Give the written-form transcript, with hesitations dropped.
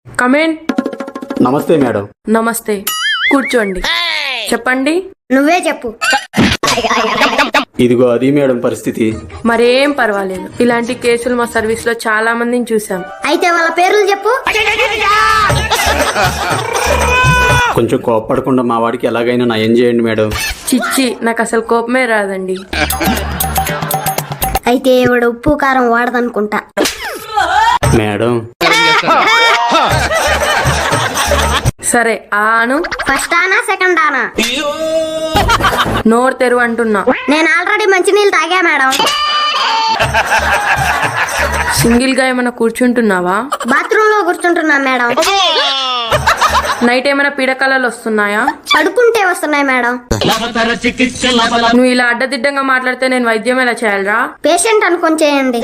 Come in. నమస్తే madam. నమస్తే, కూర్చోండి. చెప్పండి. నువ్వే చెప్పు. ఇదిగో అది మేడం పరిస్థితి. మరేం పర్వాలేదు, ఇలాంటి కేసులు మా సర్వీస్ లో చాలా మందిని చూసాం. అయితే వాళ్ళ పేర్లు చెప్పు. కొంచెం కోప్పడకుండా మా వాడికి ఎలాగైనా నయం చేయండి మేడం. చిచ్చి, నాకు అసలు కోపమే రాదండి. అయితే ఇవిడ ఉప్పు కారం వాడదనుకుంటా. మేడం సరే, ఆను. ఫస్ట్ ఆనా సెకండ్ ఆనా? నోరు తెరువు అంటున్నా. నేను ఆల్రెడీ మంచినీళ్ళు తాగా మేడం. సింగిల్ గా ఏమైనా కూర్చుంటున్నావా? బాత్రూమ్ లో కూర్చుంటున్నా మేడం. నైట్ ఏమైనా పీడకలలు వస్తున్నాయా? పడుకుంటే వస్తున్నాయి మేడం. నువ్వు ఇలా అడ్డదిడ్డంగా మాట్లాడితే నేను వైద్యం ఎలా చేయాలరా? పేషెంట్ అనుకొని చేయండి.